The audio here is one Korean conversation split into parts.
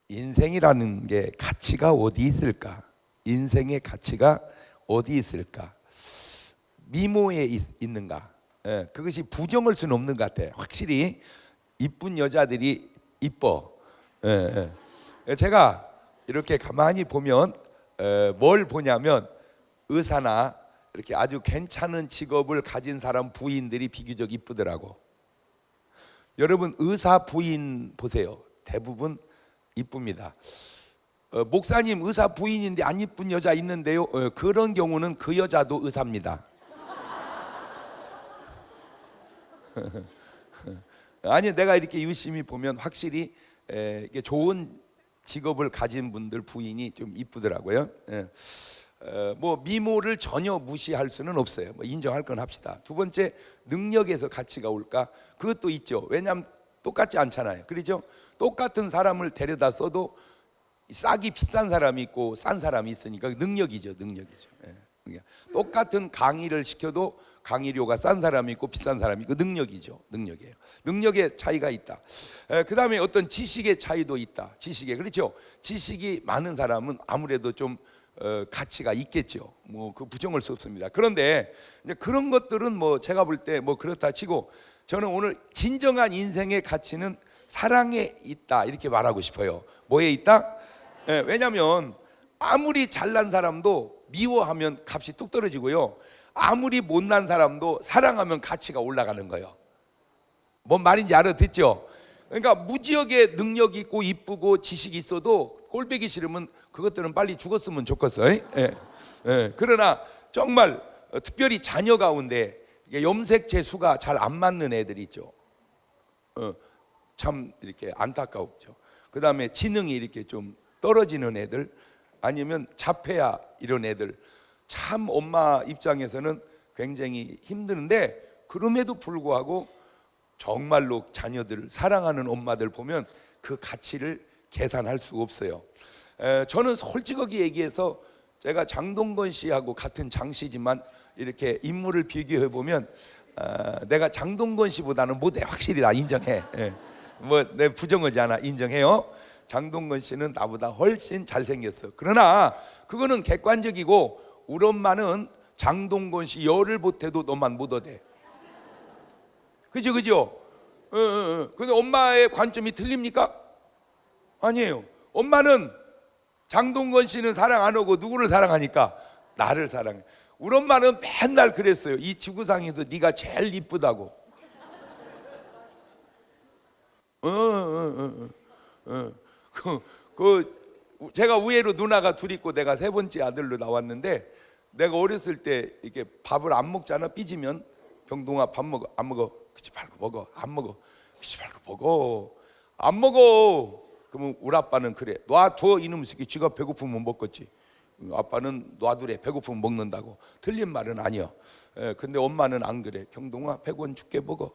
인생이라는 게 가치가 어디 있을까? 인생의 가치가 어디 있을까? 미모에 있는가? 그것이 부정할 수는 없는 것 같아. 확실히 이쁜 여자들이 이뻐. 제가 이렇게 가만히 보면 뭘 보냐면 의사나 이렇게 아주 괜찮은 직업을 가진 사람 부인들이 비교적 이쁘더라고. 여러분 의사 부인 보세요. 대부분 이쁩니다. 목사님 의사 부인인데 안 이쁜 여자 있는데요. 그런 경우는 그 여자도 의사입니다. 아니 내가 이렇게 유심히 보면 확실히 이게 좋은 직업을 가진 분들 부인이 좀 이쁘더라고요. 뭐 미모를 전혀 무시할 수는 없어요. 뭐 인정할 건 합시다. 두 번째, 능력에서 가치가 올까? 그것도 있죠. 왜냐하면 똑같지 않잖아요. 그렇죠? 똑같은 사람을 데려다 써도 싹이 비싼 사람이 있고 싼 사람이 있으니까 능력이죠. 능력이죠. 똑같은 강의를 시켜도 강의료가 싼 사람이 있고 비싼 사람이 있고 능력이죠. 능력이에요. 능력의 차이가 있다. 그 다음에 어떤 지식의 차이도 있다. 지식에, 그렇죠? 지식이 많은 사람은 아무래도 좀 가치가 있겠죠. 뭐 그 부정할 수 없습니다. 그런데 이제 그런 것들은 뭐 제가 볼 때 뭐 그렇다 치고, 저는 오늘 진정한 인생의 가치는 사랑에 있다 이렇게 말하고 싶어요. 뭐에 있다? 왜냐하면 아무리 잘난 사람도 미워하면 값이 뚝 떨어지고요, 아무리 못난 사람도 사랑하면 가치가 올라가는 거예요. 뭔 말인지 알아듣죠? 그러니까 무지하게 능력이 있고 이쁘고 지식이 있어도 꼴보기 싫으면 그것들은 빨리 죽었으면 좋겠어. 그러나 정말 특별히 자녀 가운데 염색 재수가 잘 안 맞는 애들이 있죠. 참 이렇게 안타까웠죠. 그 다음에 지능이 이렇게 좀 떨어지는 애들, 아니면 자폐야 이런 애들, 참 엄마 입장에서는 굉장히 힘드는데, 그럼에도 불구하고 정말로 자녀들을 사랑하는 엄마들 보면 그 가치를 계산할 수 없어요. 저는 솔직하게 얘기해서 제가 장동건 씨하고 같은 장씨지만 이렇게 인물을 비교해 보면 내가 장동건 씨보다는 못해. 확실히 나 인정해. 뭐 내 부정하지 않아. 인정해요. 장동건 씨는 나보다 훨씬 잘생겼어. 그러나 그거는 객관적이고, 우리 엄마는 장동건 씨 열을 못해도 너만 못 얻어. 그죠 그죠? 근데 엄마의 관점이 틀립니까? 아니에요. 엄마는 장동건 씨는 사랑 안 하고 누구를 사랑하니까? 나를 사랑해. 우리 엄마는 맨날 그랬어요. 이 지구상에서 네가 제일 이쁘다고. 제가 우애로 누나가 둘 있고 내가 세 번째 아들로 나왔는데, 내가 어렸을 때 이렇게 밥을 안 먹잖아. 삐지면 병동아 밥 먹어. 안 먹어. 그치 말고 먹어. 안 먹어. 그치 말고 먹어. 안 먹어. 그러면 우리 아빠는 그래. 놔둬 이놈 새끼. 쥐가 배고프면 먹겠지. 아빠는 놔두래. 배고프면 먹는다고. 틀린 말은 아니야. 근데 엄마는 안 그래. 경동아 100원 줄게 먹어.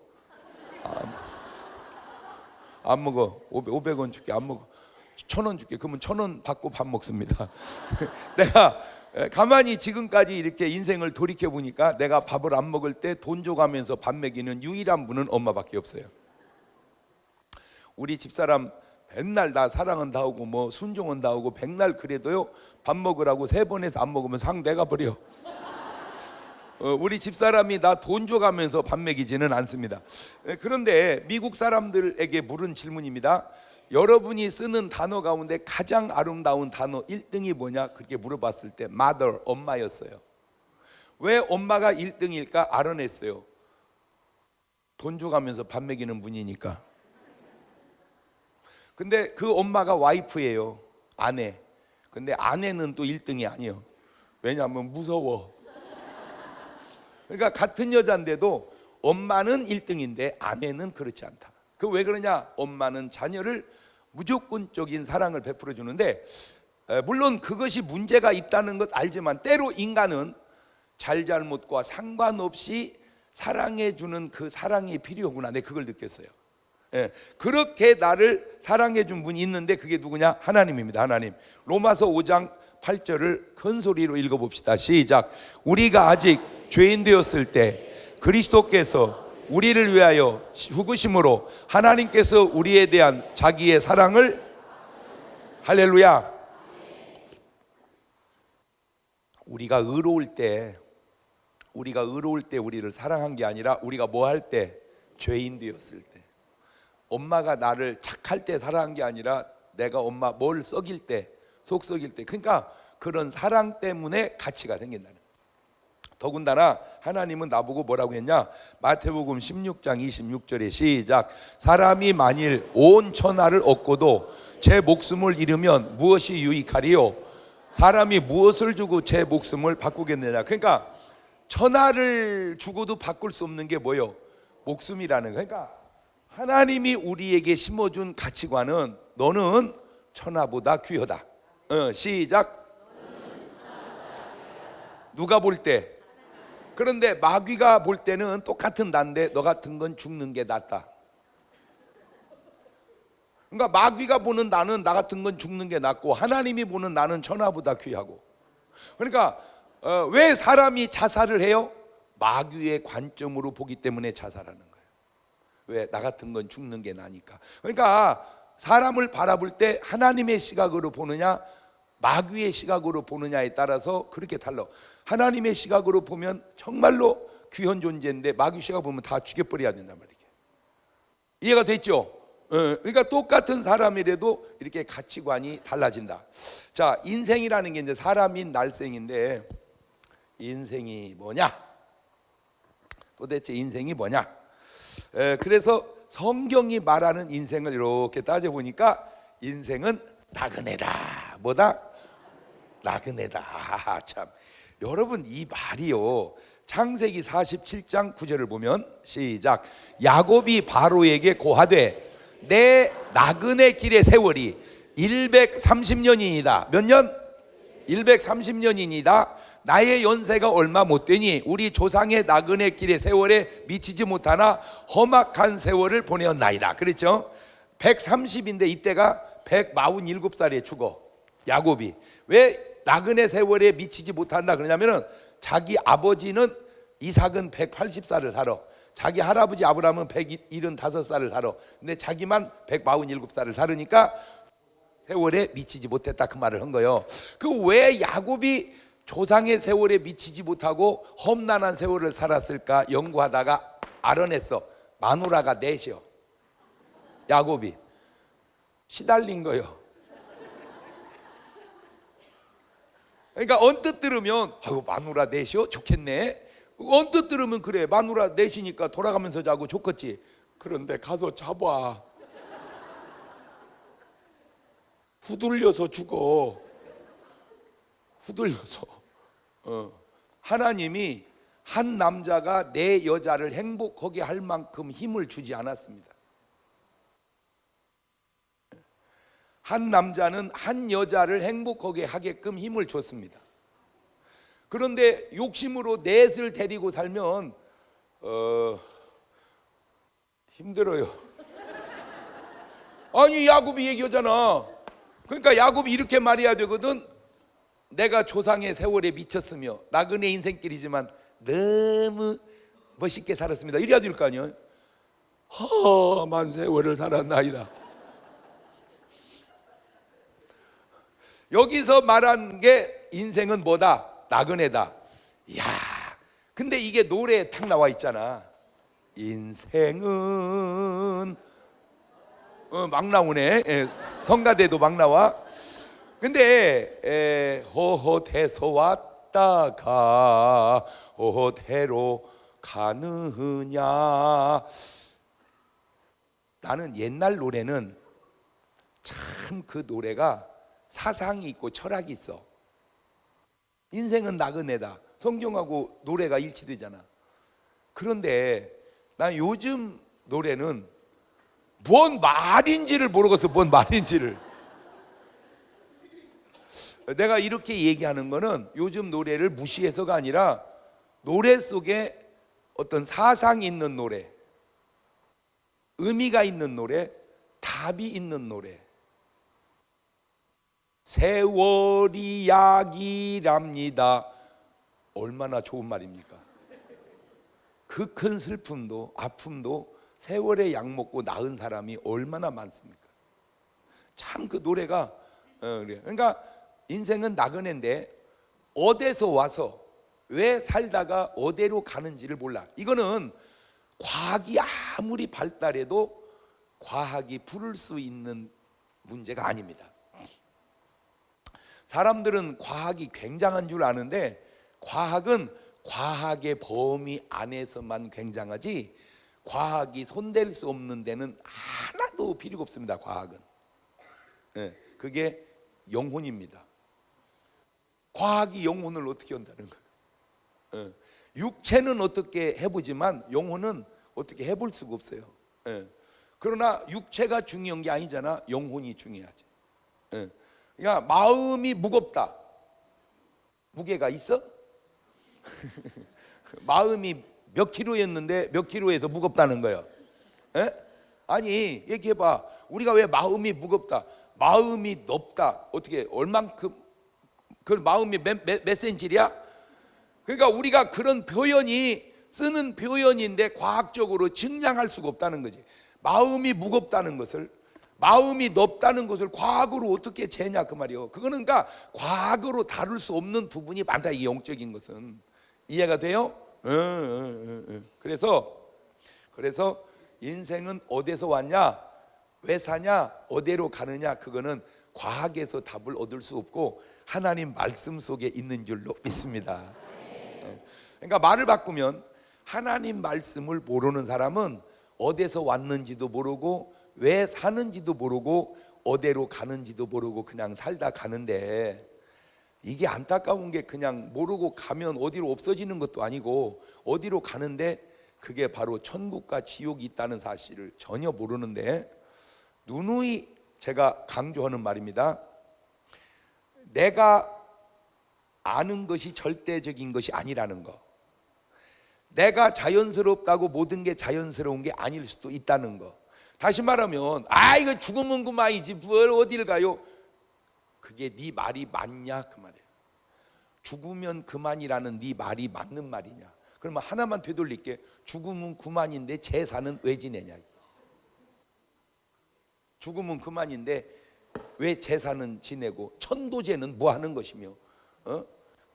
안 먹어. 500원 줄게. 안 먹어. 1000원 줄게. 그러면 1000원 받고 밥 먹습니다. 내가 가만히 지금까지 이렇게 인생을 돌이켜 보니까 내가 밥을 안 먹을 때 돈 줘가면서 밥 먹이는 유일한 분은 엄마밖에 없어요. 우리 집사람 맨날 나 사랑한다 하고 뭐 순종한다 하고 백날 그래도요, 밥 먹으라고 3번에서 안 먹으면 상 내가 버려. 우리 집사람이 나 돈 줘가면서 밥 먹이지는 않습니다. 그런데 미국 사람들에게 물은 질문입니다. 여러분이 쓰는 단어 가운데 가장 아름다운 단어 1등이 뭐냐? 그렇게 물어봤을 때 mother, 엄마였어요. 왜 엄마가 1등일까? 알아냈어요. 돈 줘가면서 밥 먹이는 분이니까. 근데 그 엄마가 와이프예요. 아내. 근데 아내는 또 1등이 아니에요. 왜냐하면 무서워. 그러니까 같은 여자인데도 엄마는 1등인데 아내는 그렇지 않다. 그 왜 그러냐? 엄마는 자녀를 무조건적인 사랑을 베풀어 주는데, 물론 그것이 문제가 있다는 것 알지만 때로 인간은 잘잘못과 상관없이 사랑해 주는 그 사랑이 필요하구나. 내가 그걸 느꼈어요. 그렇게 나를 사랑해 준 분이 있는데 그게 누구냐? 하나님입니다. 하나님. 로마서 5장 8절을 큰 소리로 읽어봅시다. 시작. 우리가 아직 죄인 되었을 때 그리스도께서 우리를 위하여 죽으심으로 하나님께서 우리에 대한 자기의 사랑을 할렐루야. 우리가 의로울 때 우리를 사랑한 게 아니라 우리가 뭐 할 때? 죄인 되었을 때. 엄마가 나를 착할 때 사랑한 게 아니라 내가 엄마 뭘 썩일 때, 속 썩일 때. 그러니까 그런 사랑 때문에 가치가 생긴다는 거예요. 더군다나 하나님은 나보고 뭐라고 했냐? 마태복음 16장 26절에 시작. 사람이 만일 온 천하를 얻고도 제 목숨을 잃으면 무엇이 유익하리요? 사람이 무엇을 주고 제 목숨을 바꾸겠느냐? 그러니까 천하를 주고도 바꿀 수 없는 게 뭐예요? 목숨이라는 거예요. 그러니까 하나님이 우리에게 심어준 가치관은 너는 천하보다 귀하다. 시작. 누가 볼 때? 그런데 마귀가 볼 때는 똑같은 난데 너 같은 건 죽는 게 낫다. 그러니까 마귀가 보는 나는 나 같은 건 죽는 게 낫고 하나님이 보는 나는 천하보다 귀하고. 그러니까 왜 사람이 자살을 해요? 마귀의 관점으로 보기 때문에 자살하는 거예요. 왜? 나 같은 건 죽는 게 나니까. 그러니까 사람을 바라볼 때 하나님의 시각으로 보느냐 마귀의 시각으로 보느냐에 따라서 그렇게 달라. 하나님의 시각으로 보면 정말로 귀한 존재인데 마귀 시각 보면 다 죽여버려야 된단 말이에요. 이해가 됐죠? 그러니까 똑같은 사람이라도 이렇게 가치관이 달라진다. 자, 인생이라는 게 이제 사람인 날생인데 인생이 뭐냐? 도대체 인생이 뭐냐? 그래서 성경이 말하는 인생을 이렇게 따져보니까 인생은 나그네다. 뭐다? 나그네다. 참, 여러분 이 말이요 창세기 47장 9절을 보면 시작. 야곱이 바로에게 고하되 내 나그네 길의 세월이 130년이니이다. 몇 년? 130년이니이다. 나의 연세가 얼마 못 되니 우리 조상의 나그네 길의 세월에 미치지 못하나 험악한 세월을 보내었나이다. 그렇죠? 130인데 이때가 147살에 죽어. 야곱이 왜 나그네 세월에 미치지 못한다 그러냐면은 자기 아버지는 이삭은 180살을 살아. 자기 할아버지 아브라함은 175살을 살아. 근데 자기만 147살을 살으니까 세월에 미치지 못했다 그 말을 한 거예요. 그 왜 야곱이 조상의 세월에 미치지 못하고 험난한 세월을 살았을까 연구하다가 알아냈어. 마누라가 넷이요. 야곱이 시달린 거예요. 그러니까 언뜻 들으면 아유 마누라 넷이요? 좋겠네. 언뜻 들으면 그래 마누라 넷이니까 돌아가면서 자고 좋겠지. 그런데 가서 잡아 후들려서 죽어. 후들려서. 하나님이 한 남자가 내 여자를 행복하게 할 만큼 힘을 주지 않았습니다. 한 남자는 한 여자를 행복하게 하게끔 힘을 줬습니다. 그런데 욕심으로 넷을 데리고 살면 힘들어요. 아니 야곱이 얘기하잖아. 그러니까 야곱이 이렇게 말해야 되거든. 내가 조상의 세월에 미쳤으며 나그네 인생길이지만 너무 멋있게 살았습니다. 이래야 될 거 아니에요. 험한 세월을 살았나이다. 여기서 말한 게 인생은 뭐다? 나그네다. 이야, 근데 이게 노래에 탁 나와 있잖아. 인생은 막 나오네. 성가대도 막 나와. 근데 호호태서 왔다가 호호태로 가느냐. 나는 옛날 노래는 참 그 노래가 사상이 있고 철학이 있어. 인생은 나그네다. 성경하고 노래가 일치되잖아. 그런데 난 요즘 노래는 뭔 말인지를 모르겠어. 뭔 말인지를. 내가 이렇게 얘기하는 거는 요즘 노래를 무시해서가 아니라 노래 속에 어떤 사상이 있는 노래, 의미가 있는 노래, 답이 있는 노래. 세월이 약이랍니다. 얼마나 좋은 말입니까? 그 큰 슬픔도 아픔도 세월에 약 먹고 나은 사람이 얼마나 많습니까? 참 그 노래가 그래. 그러니까 인생은 나그네인데 어디서 와서 왜 살다가 어디로 가는지를 몰라. 이거는 과학이 아무리 발달해도 과학이 풀을 수 있는 문제가 아닙니다. 사람들은 과학이 굉장한 줄 아는데 과학은 과학의 범위 안에서만 굉장하지 과학이 손댈 수 없는 데는 하나도 필요가 없습니다. 과학은 그게 영혼입니다. 과학이 영혼을 어떻게 한다는 거예요. 육체는 어떻게 해보지만 영혼은 어떻게 해볼 수가 없어요. 그러나 육체가 중요한 게 아니잖아. 영혼이 중요하지. 그러니까 마음이 무겁다. 무게가 있어? 마음이 몇 킬로였는데 몇 킬로에서 무겁다는 거예요. 아니 얘기해봐. 우리가 왜 마음이 무겁다, 마음이 높다, 어떻게 얼만큼 그 마음이 몇 센치야? 그러니까 우리가 그런 표현이 쓰는 표현인데 과학적으로 증량할 수가 없다는 거지. 마음이 무겁다는 것을, 마음이 높다는 것을 과학으로 어떻게 재냐 그 말이요. 그거는 그러니까 과학으로 다룰 수 없는 부분이 많다. 이 영적인 것은 이해가 돼요? 그래서 인생은 어디서 왔냐, 왜 사냐, 어디로 가느냐, 그거는 과학에서 답을 얻을 수 없고 하나님 말씀 속에 있는 줄로 믿습니다. 그러니까 말을 바꾸면 하나님 말씀을 모르는 사람은 어디서 왔는지도 모르고 왜 사는지도 모르고 어디로 가는지도 모르고 그냥 살다 가는데, 이게 안타까운 게 그냥 모르고 가면 어디로 없어지는 것도 아니고 어디로 가는데 그게 바로 천국과 지옥이 있다는 사실을 전혀 모르는데, 누누이 제가 강조하는 말입니다. 내가 아는 것이 절대적인 것이 아니라는 거, 내가 자연스럽다고 모든 게 자연스러운 게 아닐 수도 있다는 거. 다시 말하면 이거 죽으면 그만이지 뭘 어딜 가요. 그게 네 말이 맞냐 그 말이에요. 죽으면 그만이라는 네 말이 맞는 말이냐. 그러면 하나만 되돌릴게. 죽으면 그만인데 제사는 왜 지내냐. 죽으면 그만인데 왜 제사는 지내고 천도제는 뭐 하는 것이며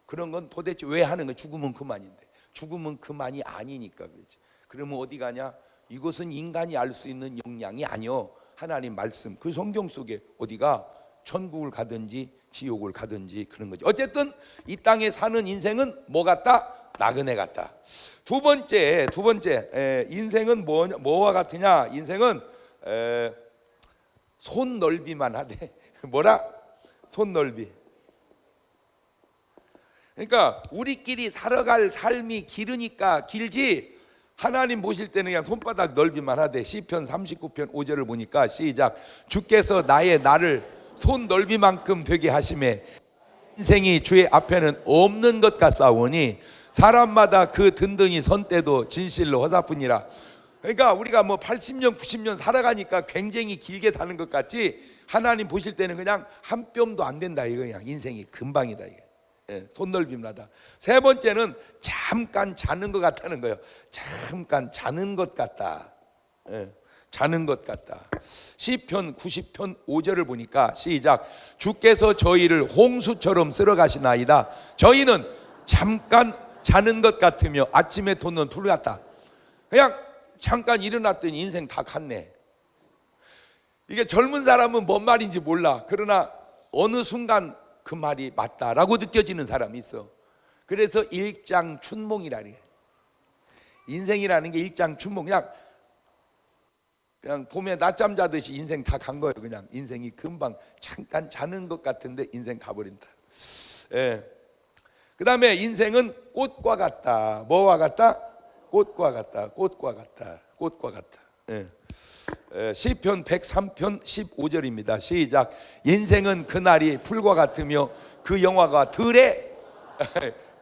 그런 건 도대체 왜 하는 거야. 죽으면 그만인데. 죽으면 그만이 아니니까 그렇지. 그러면 어디 가냐. 이것은 인간이 알 수 있는 역량이 아니요, 하나님 말씀. 그 성경 속에 어디가 천국을 가든지 지옥을 가든지 그런 거죠. 어쨌든 이 땅에 사는 인생은 뭐 같다? 나그네 같다. 두 번째 인생은 뭐와 같으냐. 인생은 손 넓이만 하되 뭐라? 손 넓이. 그러니까 우리끼리 살아갈 삶이 길으니까 길지, 하나님 보실 때는 그냥 손바닥 넓이만 하되. 시편 39편 5절을 보니까 시작. 주께서 나를 손 넓이만큼 되게 하심에 인생이 주의 앞에는 없는 것 같사오니 사람마다 그 든든히 선 때도 진실로 허사뿐이라. 그러니까 우리가 뭐 80년 90년 살아가니까 굉장히 길게 사는 것 같지, 하나님 보실 때는 그냥 한 뼘도 안 된다. 이거 그냥 인생이 금방이다 이게. 손 넓이마다. 세 번째는 잠깐 자는 것 같다는 거예요. 잠깐 자는 것 같다. 자는 것 같다. 시편 90편 5절을 보니까 시작. 주께서 저희를 홍수처럼 쓸어 가시나이다. 저희는 잠깐 자는 것 같으며 아침에 돋는 불 같다. 그냥 잠깐 일어났더니 인생 다 갔네. 이게 젊은 사람은 뭔 말인지 몰라. 그러나 어느 순간 그 말이 맞다라고 느껴지는 사람이 있어. 그래서 일장춘몽이라니. 인생이라는 게 일장춘몽. 그냥 봄에 낮잠 자듯이 인생 다 간 거예요. 그냥 인생이 금방 잠깐 자는 것 같은데 인생 가버린다. 그 다음에 인생은 꽃과 같다. 뭐와 같다? 꽃과 같다. 꽃과 같다. 꽃과 같다. 시편 103편 15절입니다. 시작. 인생은 그날이 풀과 같으며 그 영화가 들에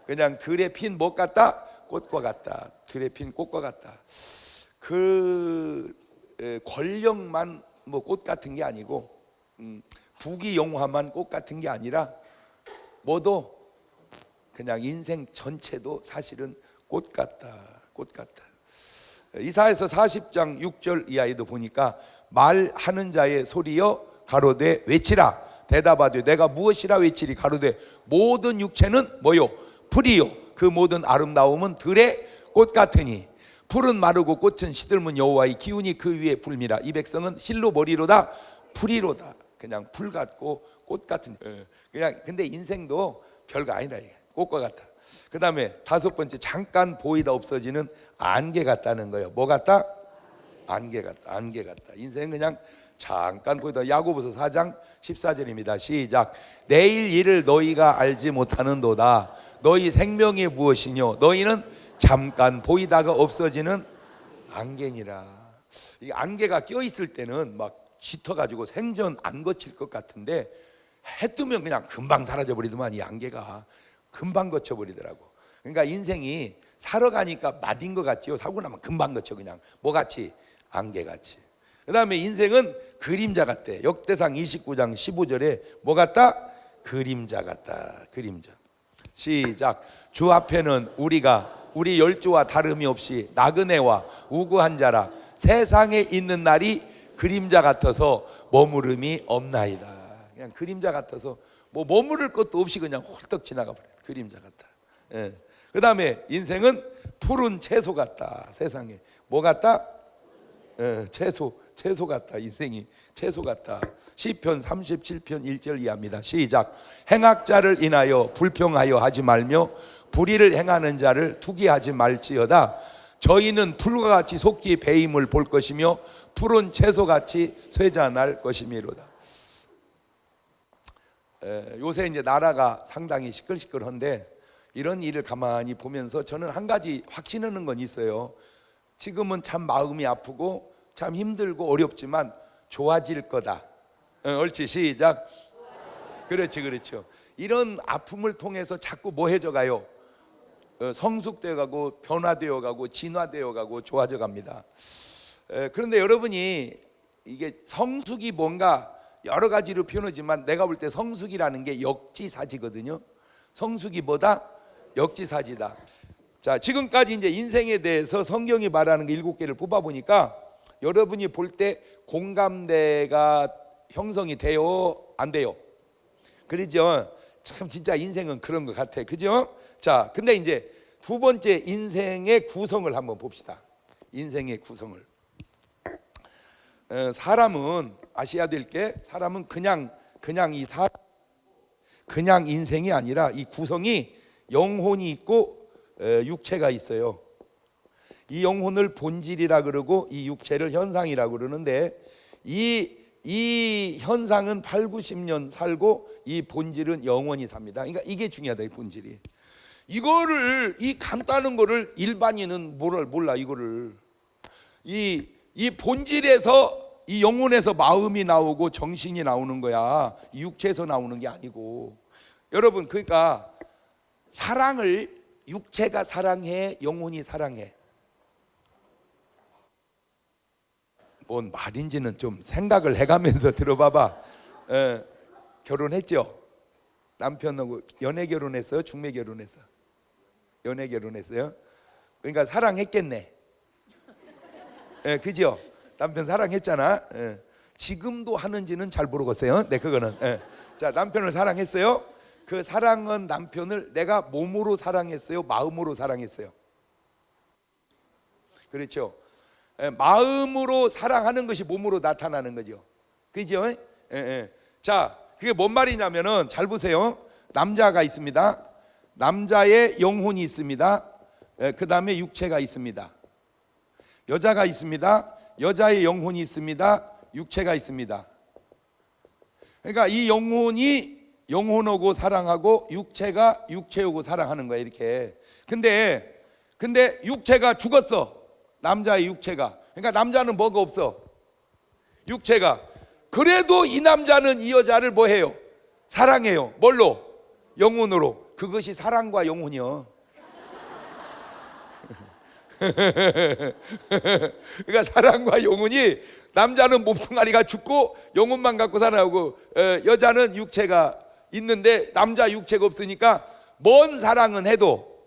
그냥 들에 핀 못 같다? 꽃과 같다. 들에 핀 꽃과 같다. 그 권력만 뭐 꽃 같은 게 아니고 부귀영화만 꽃 같은 게 아니라 뭐도 그냥 인생 전체도 사실은 꽃 같다. 꽃 같다. 이사야서 40장 6절 이하에도 보니까 말하는 자의 소리여 가로되 외치라. 대답하되 내가 무엇이라 외치리 가로되 모든 육체는 뭐요? 풀이요. 그 모든 아름다움은 들의 꽃 같으니 풀은 마르고 꽃은 시들문 여호와의 기운이 그 위에 불미라. 이 백성은 실로 머리로다 풀이로다. 그냥 풀 같고 꽃 같은. 그냥 근데 인생도 별거 아니라 이게 꽃과 같아. 그 다음에 다섯 번째, 잠깐 보이다 없어지는 안개 같다는 거예요. 뭐 같다? 안개 같다. 안개 같다. 인생은 그냥 잠깐 보이다. 야고보서 4장 14절입니다. 시작. 내일 일을 너희가 알지 못하는도다. 너희 생명이 무엇이뇨? 너희는 잠깐 보이다가 없어지는 안개니라. 이 안개가 껴 있을 때는 막 짙어가지고 생전 안 거칠 것 같은데 해 뜨면 그냥 금방 사라져 버리더만 이 안개가 금방 거쳐버리더라고. 그러니까 인생이 살아가니까 맛인 것 같지요. 살고 나면 금방 거쳐. 그냥 뭐같이? 안개같이. 그 다음에 인생은 그림자 같대. 역대상 29장 15절에 뭐 같다? 그림자 같다. 그림자. 시작. 주 앞에는 우리가 우리 열조와 다름이 없이 나그네와 우구한 자라. 세상에 있는 날이 그림자 같아서 머무름이 없나이다. 그냥 그림자 같아서 뭐 머무를 것도 없이 그냥 홀떡 지나가 버려요. 그림자 같다. 예. 그 다음에 인생은 푸른 채소 같다. 세상에 뭐 같다? 예, 채소 같다. 인생이 채소 같다. 시편 37편 1절 이하입니다. 시작. 행악자를 인하여 불평하여 하지 말며 불의를 행하는 자를 투기하지 말지어다. 저희는 풀과 같이 속기 배임을 볼 것이며 푸른 채소같이 쇠잔할 것이미로다. 요새 이제 나라가 상당히 시끌시끌한데 이런 일을 가만히 보면서 저는 한 가지 확신하는 건 있어요. 지금은 참 마음이 아프고 참 힘들고 어렵지만 좋아질 거다. 옳지. 시작. 그렇지, 그렇죠. 이런 아픔을 통해서 자꾸 뭐 해져 가요? 성숙되어 가고 변화되어 가고 진화되어 가고 좋아져 갑니다. 그런데 여러분이 이게 성숙이 뭔가 여러 가지로 표현하지만 내가 볼 때 성숙이라는 게 역지사지거든요. 성숙이 뭐다? 역지사지다. 자, 지금까지 이제 인생에 대해서 성경이 말하는 게 7개를 뽑아보니까 여러분이 볼 때 공감대가 형성이 돼요? 안 돼요? 그러죠? 참 진짜 인생은 그런 것 같아. 그죠? 자, 근데 이제 두 번째 인생의 구성을 한번 봅시다. 인생의 구성을. 사람은 아셔야 될 게 사람은 그냥 인생이 아니라 이 구성이 영혼이 있고 육체가 있어요. 이 영혼을 본질이라 그러고 이 육체를 현상이라 그러는데 이 현상은 8, 90년 살고 이 본질은 영원히 삽니다. 그러니까 이게 중요하다. 이 본질이. 이거를 이 간단한 거를 일반인은 몰라. 이거를 이 본질에서 이 영혼에서 마음이 나오고 정신이 나오는 거야. 육체에서 나오는 게 아니고. 여러분, 그러니까 사랑을 육체가 사랑해, 영혼이 사랑해. 뭔 말인지는 좀 생각을 해가면서 들어봐봐. 결혼했죠? 남편하고 연애 결혼했어요? 중매 결혼했어요? 연애 결혼했어요? 그러니까 사랑했겠네. 그죠? 남편 사랑했잖아. 지금도 하는지는 잘 모르겠어요. 네, 그거는. 자, 남편을 사랑했어요. 그 사랑은 남편을 내가 몸으로 사랑했어요? 마음으로 사랑했어요? 그렇죠? 마음으로 사랑하는 것이 몸으로 나타나는 거죠. 그죠? 자, 그게 뭔 말이냐면은 잘 보세요. 남자가 있습니다. 남자의 영혼이 있습니다. 그 다음에 육체가 있습니다. 여자가 있습니다. 여자의 영혼이 있습니다. 육체가 있습니다. 그러니까 이 영혼이 영혼하고 사랑하고 육체가 육체하고 사랑하는 거야. 이렇게. 근데 육체가 죽었어. 남자의 육체가. 그러니까 남자는 뭐가 없어? 육체가. 그래도 이 남자는 이 여자를 뭐 해요? 사랑해요. 뭘로? 영혼으로. 그것이 사랑과 영혼이요. 그러니까 사랑과 영혼이, 남자는 몸뚱아리가 죽고 영혼만 갖고 살아오고 여자는 육체가 있는데 남자 육체가 없으니까 뭔 사랑은 해도,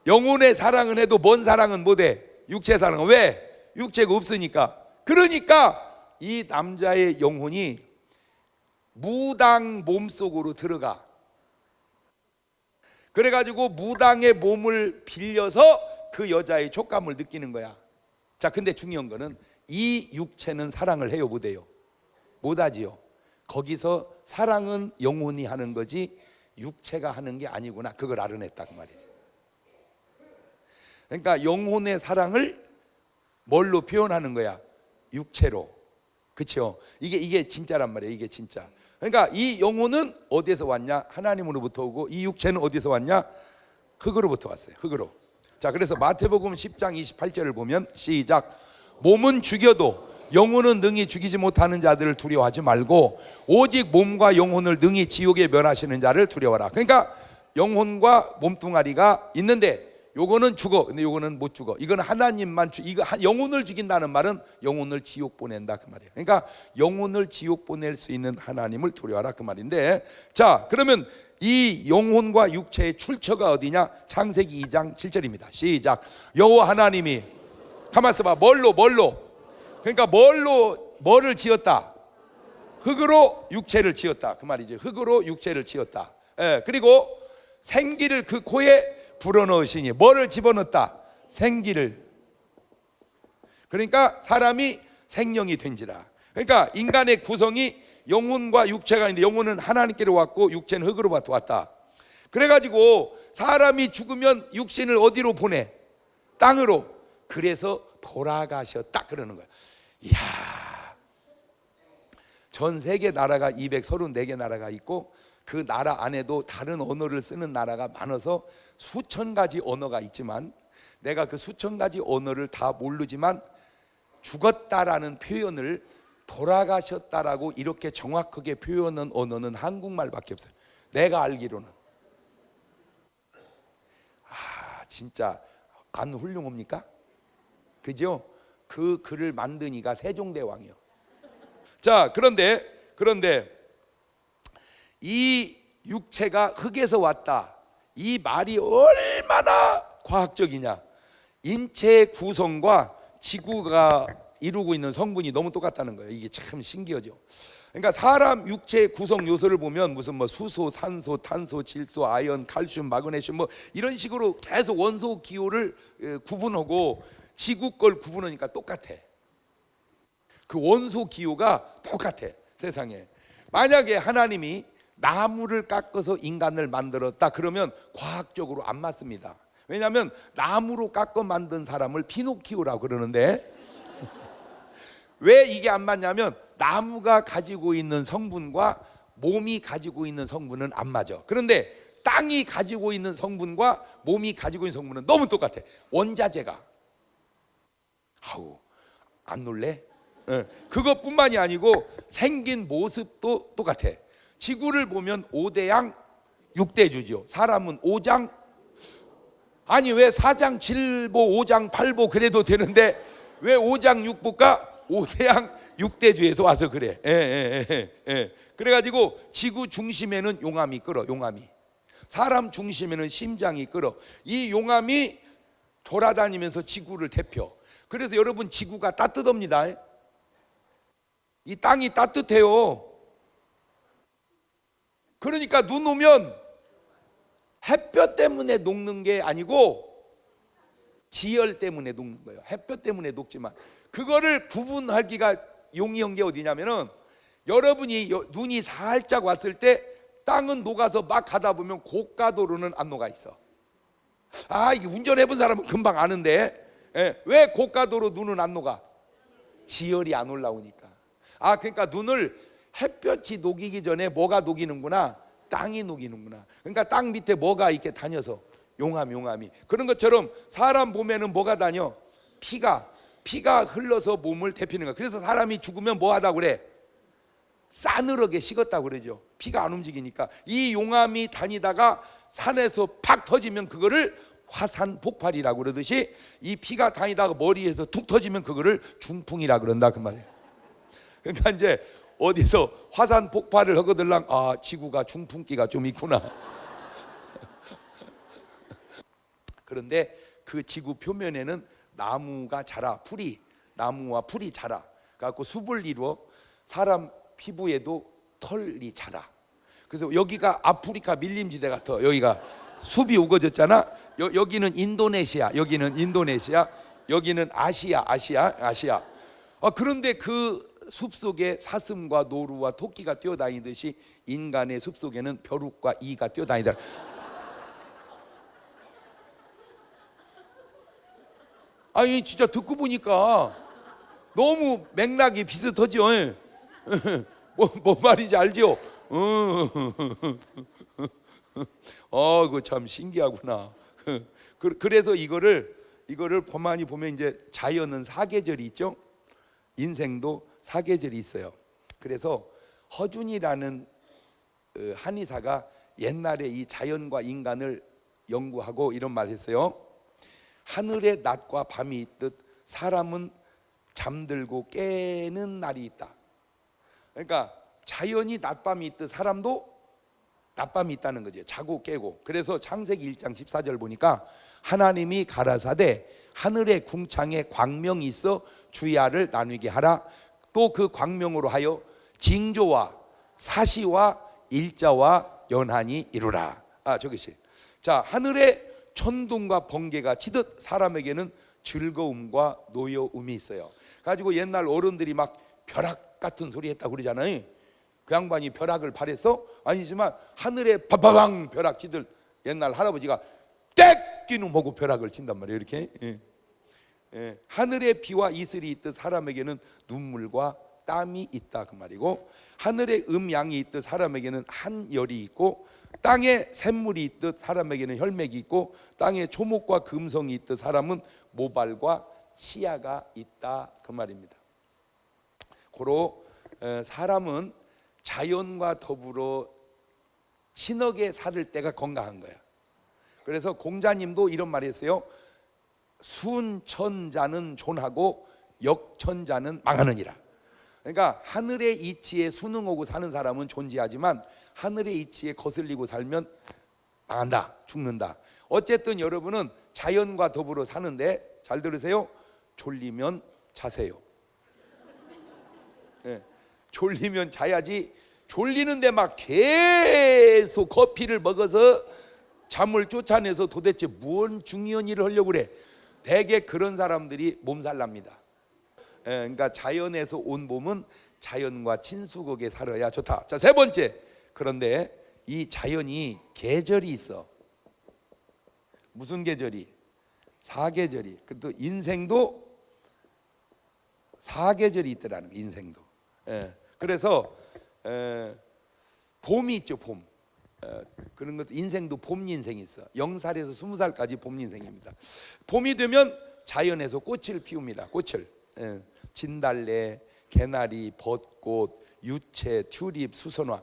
영혼의 사랑은 해도 뭔 사랑은 못해. 육체 사랑은. 왜? 육체가 없으니까. 그러니까 이 남자의 영혼이 무당 몸속으로 들어가. 그래가지고 무당의 몸을 빌려서 그 여자의 촉감을 느끼는 거야. 자, 근데 중요한 거는 이 육체는 사랑을 해요, 못해요? 못하지요. 거기서 사랑은 영혼이 하는 거지 육체가 하는 게 아니구나, 그걸 알아냈다 그 말이지. 그러니까 영혼의 사랑을 뭘로 표현하는 거야? 육체로. 그렇죠? 이게 진짜란 말이에요. 이게 진짜. 그러니까 이 영혼은 어디에서 왔냐? 하나님으로부터 오고, 이 육체는 어디서 왔냐? 흙으로부터 왔어요. 흙으로. 자, 그래서 마태복음 10장 28절을 보면 시작. 몸은 죽여도 영혼은 능히 죽이지 못하는 자들을 두려워하지 말고 오직 몸과 영혼을 능히 지옥에 멸하시는 자를 두려워하라. 그러니까 영혼과 몸뚱아리가 있는데 요거는 죽어. 근데 요거는 못 죽어. 이거는 하나님만 이거 영혼을 죽인다는 말은 영혼을 지옥 보낸다 그 말이에요. 그러니까 영혼을 지옥 보낼 수 있는 하나님을 두려워하라 그 말인데, 자, 그러면 이 영혼과 육체의 출처가 어디냐? 창세기 2장 7절입니다. 시작. 여호와 하나님이 가만 있어봐. 뭘로? 그러니까 뭐를 지었다? 흙으로 육체를 지었다 그 말이죠. 흙으로 육체를 지었다. 예, 그리고 생기를 그 코에 불어넣으시니 뭐를 집어넣었다? 생기를. 그러니까 사람이 생명이 된지라. 그러니까 인간의 구성이 영혼과 육체가 있는데 영혼은 하나님께로 왔고 육체는 흙으로부터 왔다. 그래가지고 사람이 죽으면 육신을 어디로 보내? 땅으로. 그래서 돌아가셨다 그러는 거야. 이야, 전 세계 나라가 234개 나라가 있고 그 나라 안에도 다른 언어를 쓰는 나라가 많아서 수천 가지 언어가 있지만 내가 그 수천 가지 언어를 다 모르지만 죽었다라는 표현을 돌아가셨다라고 이렇게 정확하게 표현한 언어는 한국말밖에 없어요. 내가 알기로는. 아, 진짜 안 훌륭합니까? 그죠? 그 글을 만든 이가 세종대왕이요. 자, 그런데 이 육체가 흙에서 왔다, 이 말이 얼마나 과학적이냐. 인체의 구성과 지구가 이루고 있는 성분이 너무 똑같다는 거예요. 이게 참 신기하죠. 그러니까 사람 육체의 구성 요소를 보면 무슨 뭐 수소, 산소, 탄소, 질소, 아연, 칼슘, 마그네슘 뭐 이런 식으로 계속 원소 기호를 구분하고 지구 걸 구분하니까 똑같아. 그 원소 기호가 똑같아 세상에. 만약에 하나님이 나무를 깎아서 인간을 만들었다 그러면 과학적으로 안 맞습니다. 왜냐하면 나무로 깎아 만든 사람을 피노키오라고 그러는데 왜 이게 안 맞냐면 나무가 가지고 있는 성분과 몸이 가지고 있는 성분은 안 맞아. 그런데 땅이 가지고 있는 성분과 몸이 가지고 있는 성분은 너무 똑같아. 원자재가. 아우, 안 놀래? 그것뿐만이 아니고 생긴 모습도 똑같아. 지구를 보면 5대양 6대주죠. 사람은 5장, 아니 왜 4장 7보 5장 8보 그래도 되는데 왜 5장 6보가 5대양 6대주에서 와서 그래. 그래가지고 지구 중심에는 용암이 끓어. 용암이. 사람 중심에는 심장이 끓어. 이 용암이 돌아다니면서 지구를 데펴. 그래서 여러분 지구가 따뜻합니다. 이 땅이 따뜻해요. 그러니까 눈 오면 햇볕 때문에 녹는 게 아니고 지열 때문에 녹는 거예요. 햇볕 때문에 녹지만 그거를 구분하기가 용이한 게 어디냐면은 여러분이 눈이 살짝 왔을 때 땅은 녹아서 막 가다 보면 고가도로는 안 녹아 있어. 아, 이게 운전해본 사람은 금방 아는데 왜 고가도로 눈은 안 녹아? 지열이 안 올라오니까. 아, 그러니까 눈을 햇볕이 녹이기 전에 뭐가 녹이는구나? 땅이 녹이는구나. 그러니까 땅 밑에 뭐가 이렇게 다녀서 용암이. 그런 것처럼 사람 몸에는 뭐가 다녀? 피가 흘러서 몸을 데피는 거야. 그래서 사람이 죽으면 뭐 하다고 그래? 싸늘하게 식었다고 그러죠. 피가 안 움직이니까. 이 용암이 다니다가 산에서 팍 터지면 그거를 화산 폭발이라고 그러듯이 이 피가 다니다가 머리에서 툭 터지면 그거를 중풍이라고 그런다 그 말이에요. 그러니까 이제 어디서 화산 폭발을 하거들랑 아, 지구가 중풍기가 좀 있구나. 그런데 그 지구 표면에는 나무가 자라. 나무와 풀이 자라. 그래갖고 숲을 이루어 사람 피부에도 털이 자라. 그래서 여기가 아프리카 밀림지대 같아. 여기가 숲이 우거졌잖아. 여기는 인도네시아, 여기는 인도네시아, 여기는 아시아. 그런데 그 숲속에 사슴과 노루와 토끼가 뛰어다니듯이 인간의 숲속에는 벼룩과 이가 뛰어다니더라. 아니 진짜 듣고 보니까 너무 맥락이 비슷하죠. 뭔 말인지 알죠? 그거 참 신기하구나. 그래서 이거를 가만히 보면 이제 자연은 사계절이 있죠. 인생도 사계절이 있어요. 그래서 허준이라는 한의사가 옛날에 이 자연과 인간을 연구하고 이런 말 했어요. 하늘에 낮과 밤이 있듯 사람은 잠들고 깨는 날이 있다. 그러니까 자연이 낮밤이 있듯 사람도 낮밤이 있다는 거죠. 자고 깨고. 그래서 창세기 1장 14절 보니까 하나님이 가라사대 하늘의 궁창에 광명이 있어 주야를 나누게 하라. 또 그 광명으로 하여 징조와 사시와 일자와 연한이 이루라. 저것이. 자, 하늘에 천둥과 번개가 치듯 사람에게는 즐거움과 노여움이 있어요. 가지고 옛날 어른들이 막 벼락 같은 소리 했다고 그러잖아요. 그 양반이 벼락을 바랬어? 아니지만 하늘에 바바방 벼락 치듯 옛날 할아버지가 떼 끼는 보고 벼락을 친단 말이에요. 이렇게. 하늘에 비와 이슬이 있듯 사람에게는 눈물과 땀이 있다 그 말이고, 하늘에 음양이 있듯 사람에게는 한열이 있고, 땅에 샘물이 있듯 사람에게는 혈맥이 있고, 땅에 초목과 금성이 있듯 사람은 모발과 치아가 있다 그 말입니다. 고로 사람은 자연과 더불어 친하게 살 때가 건강한 거야. 그래서 공자님도 이런 말 했어요. 순천자는 존하고 역천자는 망하느니라. 그러니까 하늘의 이치에 순응하고 사는 사람은 존재하지만 하늘의 이치에 거슬리고 살면 망한다, 죽는다. 어쨌든 여러분은 자연과 더불어 사는데 잘 들으세요. 졸리면 자세요. 졸리면 자야지. 졸리는데 막 계속 커피를 먹어서 잠을 쫓아내서 도대체 뭔 중요한 일을 하려고 그래. 대개 그런 사람들이 몸살납니다. 그러니까 자연에서 온 몸은 자연과 친숙하게 살아야 좋다. 자, 세 번째. 그런데 이 자연이 계절이 있어. 무슨 계절이? 사계절이. 또 인생도 사계절이 있더라는 거, 인생도. 그래서 봄이 있죠, 봄. 그런 것도 인생도 봄 인생이 있어. 0살에서 20살까지 봄 인생입니다. 봄이 되면 자연에서 꽃을 피웁니다. 꽃을. 진달래, 개나리, 벚꽃, 유채, 튤립, 수선화.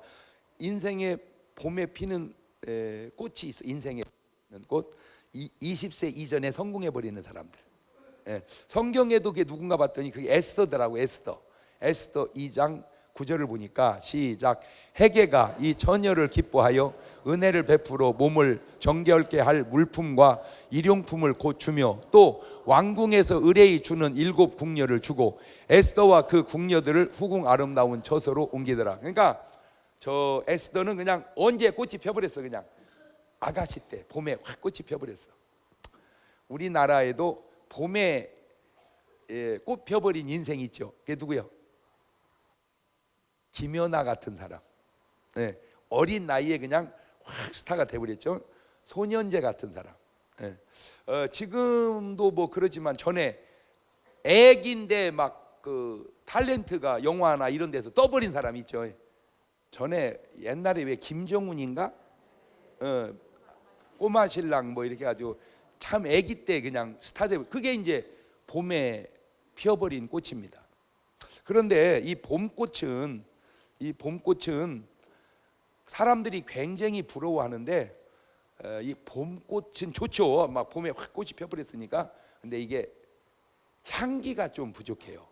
인생에 봄에 피는 꽃이 있어. 인생에 피는 꽃. 20세 이전에 성공해 버리는 사람들. 성경에도 그게 누군가 봤더니 그게 에스더더라고. 에스더 2장 9절을 보니까 시작. 해계가 이 처녀를 기뻐하여 은혜를 베풀어 몸을 정결케 할 물품과 일용품을 곧 주며 또 왕궁에서 의뢰히 주는 7 궁녀를 주고 에스더와 그 궁녀들을 후궁 아름다운 처소로 옮기더라. 그러니까 저 에스더는 그냥 언제 꽃이 펴버렸어. 그냥 아가씨 때 봄에 확 꽃이 펴버렸어. 우리나라에도 봄에 꽃 펴버린 인생이 있죠. 그게 누구요? 김연아 같은 사람. 어린 나이에 그냥 확 스타가 돼버렸죠. 손연재 같은 사람. 지금도 뭐 그러지만 전에 애기인데 막 그 탤런트가 영화나 이런 데서 떠버린 사람 있죠. 전에 옛날에 왜 김정훈인가? 꼬마 신랑 뭐 이렇게 가지고 참 애기 때 그냥 스타 되고, 그게 이제 봄에 피어버린 꽃입니다. 그런데 이 봄꽃은 사람들이 굉장히 부러워하는데 이 봄꽃은 좋죠. 막 봄에 확 꽃이 펴버렸으니까. 근데 이게 향기가 좀 부족해요.